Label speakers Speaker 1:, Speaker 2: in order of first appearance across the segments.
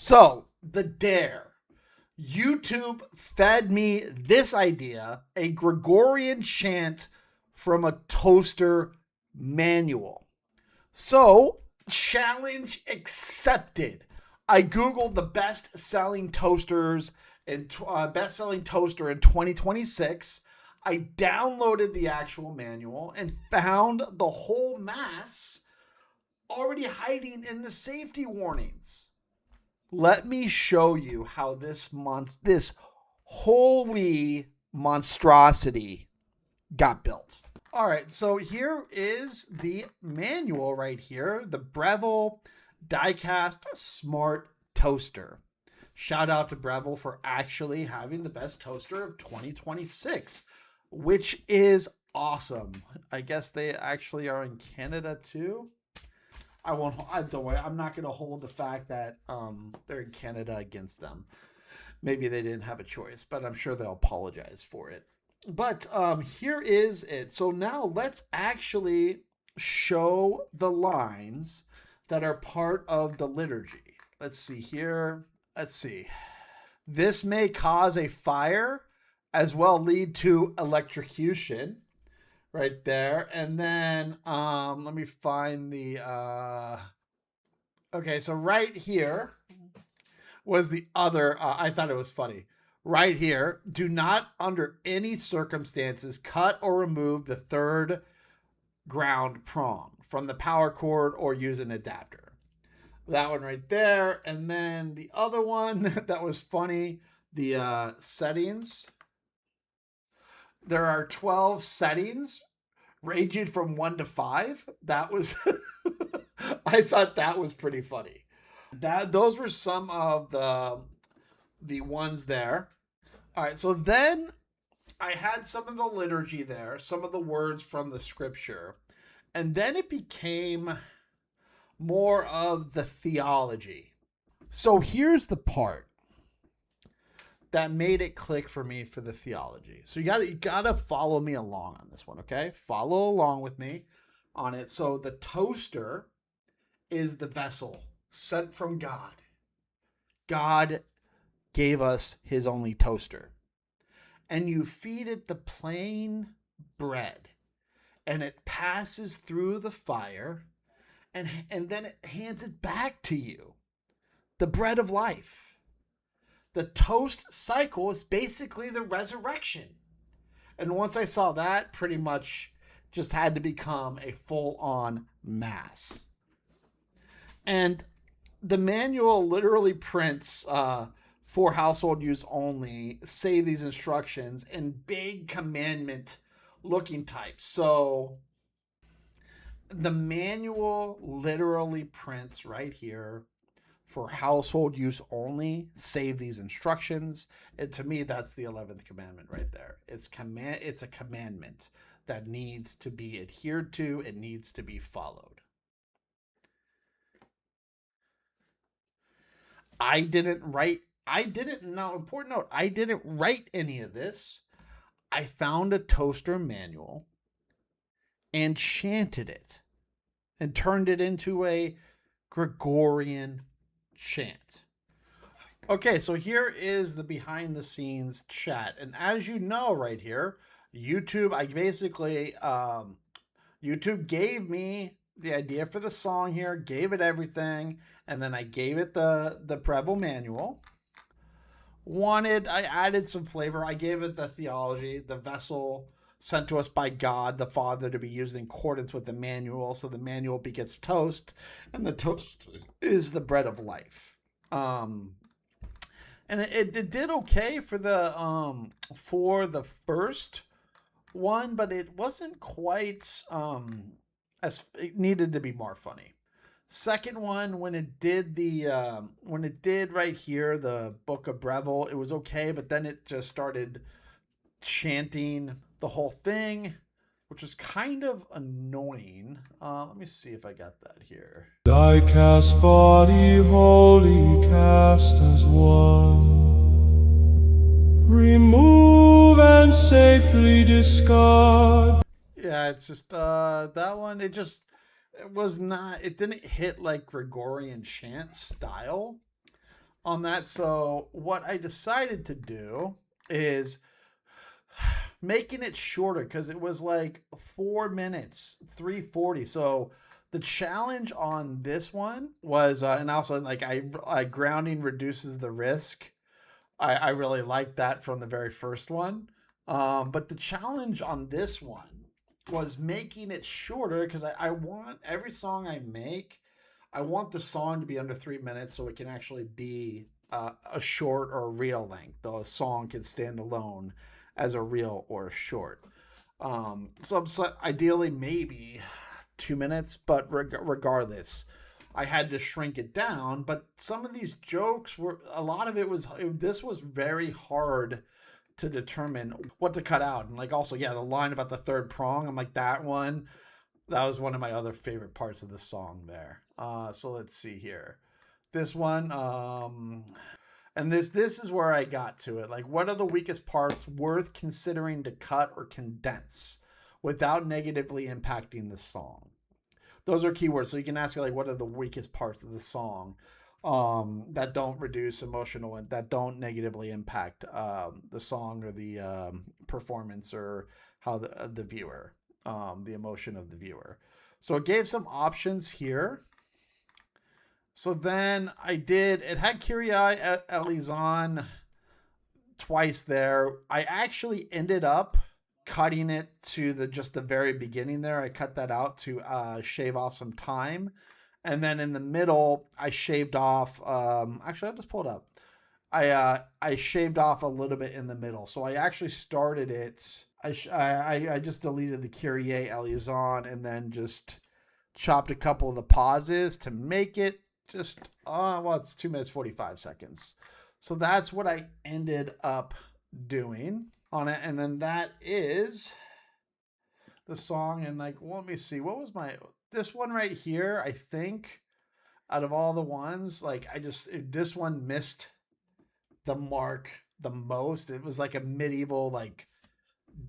Speaker 1: So, the dare. YouTube fed me this idea, a Gregorian chant from a toaster manual. So, challenge accepted. I Googled the best-selling toasters and best-selling toaster in 2026. I downloaded the actual manual and found the whole mass already hiding in the safety warnings. Let me show you how this holy monstrosity got built. All right, so here is the manual right here, the Breville Die-Cast Smart Toaster. Shout out to Breville for actually having the best toaster of 2026, which is awesome. I guess they actually are in Canada too. Don't worry. I'm not going to hold the fact that they're in Canada against them. Maybe they didn't have a choice, but I'm sure they'll apologize for it. But here is it. So now let's actually show the lines that are part of the liturgy. Let's see here. Let's see. This may cause a fire, as well lead to electrocution. Right there. And then let me find the okay, so right here was the other I thought it was funny. Right here, do not under any circumstances cut or remove the third ground prong from the power cord or use an adapter. That one right there. And then the other one that was funny, the settings. There are 12 settings ranging from 1 to 5. That was, I thought that was pretty funny. Those were some of the ones there. All right, so then I had some of the liturgy there, some of the words from the scripture, and then it became more of the theology. So here's the part that made it click for me for the theology. So you gotta follow me along on this one, okay? Follow along with me on it. So the toaster is the vessel sent from God. God gave us his only toaster. And you feed it the plain bread, and it passes through the fire, and then it hands it back to you. The bread of life. The toast cycle is basically the resurrection. And once I saw that, pretty much just had to become a full-on mass. And the manual literally prints for household use only, save these instructions, in big commandment looking type. So the manual literally prints right here, for household use only, save these instructions. And to me, that's the 11th commandment right there. It's a commandment that needs to be adhered to. It needs to be followed. Important note, I didn't write any of this. I found a toaster manual and chanted it and turned it into a Gregorian chant. Okay, so here is the behind the scenes chat. And as you know right here, YouTube gave me the idea for the song here, gave it everything, and then I gave it the Breville manual. I added some flavor. I gave it the theology, the vessel sent to us by God the Father to be used in accordance with the manual. So the manual begets toast, and the toast is the bread of life. And it did okay for the first one, but it wasn't quite as it needed to be more funny. Second one, when it did right here, the Book of Breville, it was okay, but then it just started chanting the whole thing, which is kind of annoying. Let me see if I got that here.
Speaker 2: Thy cast body wholly cast as one. Remove and safely discard.
Speaker 1: Yeah, it's just that one. It didn't hit like Gregorian Chant style. on that. So what I decided to do is making it shorter, because it was like 4 minutes, 3:40. So the challenge on this one was, and also like I grounding reduces the risk. I really liked that from the very first one. But the challenge on this one was making it shorter, because I want every song I make, I want the song to be under 3 minutes so it can actually be a short or a reel length, though a song can stand alone as a reel or a short. So ideally maybe 2 minutes, but regardless, I had to shrink it down. But some of these jokes were, a lot of it was, this was very hard to determine what to cut out. And like, also, yeah, the line about the third prong, I'm like, that was one of my other favorite parts of the song there. So let's see here. This one, and this is where I got to it. Like, what are the weakest parts worth considering to cut or condense without negatively impacting the song? Those are keywords. So you can ask, like, what are the weakest parts of the song that don't reduce emotional and that don't negatively impact the song or the performance or how the viewer, the emotion of the viewer. So it gave some options here. So then it had Kyrie eleison twice there. I actually ended up cutting it to just the very beginning there. I cut that out to shave off some time. And then in the middle, I shaved off, actually, I'll just pull it up. I shaved off a little bit in the middle. So I actually started it. I just deleted the Kyrie eleison and then just chopped a couple of the pauses to make it just, well, it's 2 minutes, 45 seconds. So that's what I ended up doing on it. And then that is the song. And like, let me see, what was this one right here, I think, out of all the ones, like, this one missed the mark the most. It was like a medieval, like,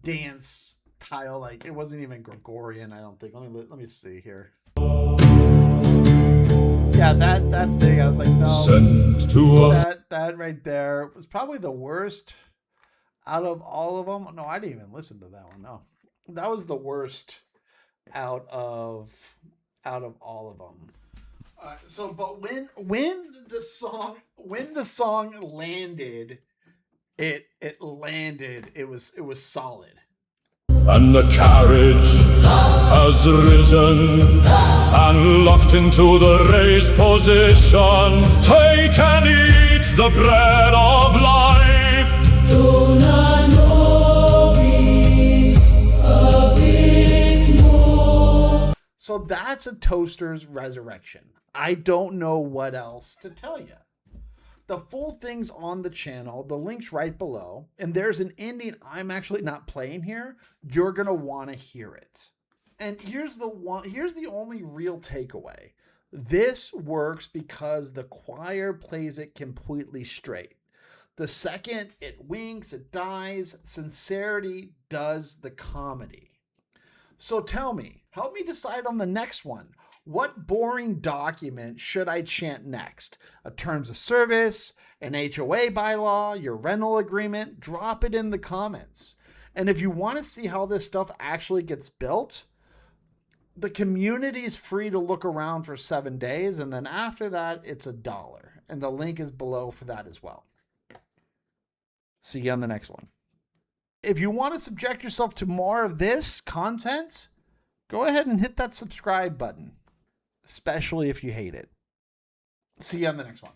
Speaker 1: dance style. Like, it wasn't even Gregorian, I don't think. Let me see here. Yeah, that thing, I was like, no.
Speaker 2: Send to us.
Speaker 1: That right there was probably the worst out of all of them. No, I didn't even listen to that one. No, that was the worst out of all of them. But when the song landed, it landed. It was solid.
Speaker 2: And the carriage has risen and locked into the raised position. Take and eat the bread of life. Dona nobis abysmo.
Speaker 1: So that's a toaster's resurrection. I don't know what else to tell you. The full thing's on the channel. The link's right below. And there's an ending I'm actually not playing here. You're going to want to hear it. And here's the only real takeaway. This works because the choir plays it completely straight. The second it winks, it dies. Sincerity does the comedy. So tell me, help me decide on the next one. What boring document should I chant next? A terms of service, an HOA bylaw, your rental agreement? Drop it in the comments. And if you want to see how this stuff actually gets built, the community is free to look around for 7 days. And then after that, it's $1. And the link is below for that as well. See you on the next one. If you want to subject yourself to more of this content, go ahead and hit that subscribe button. Especially if you hate it. See you on the next one.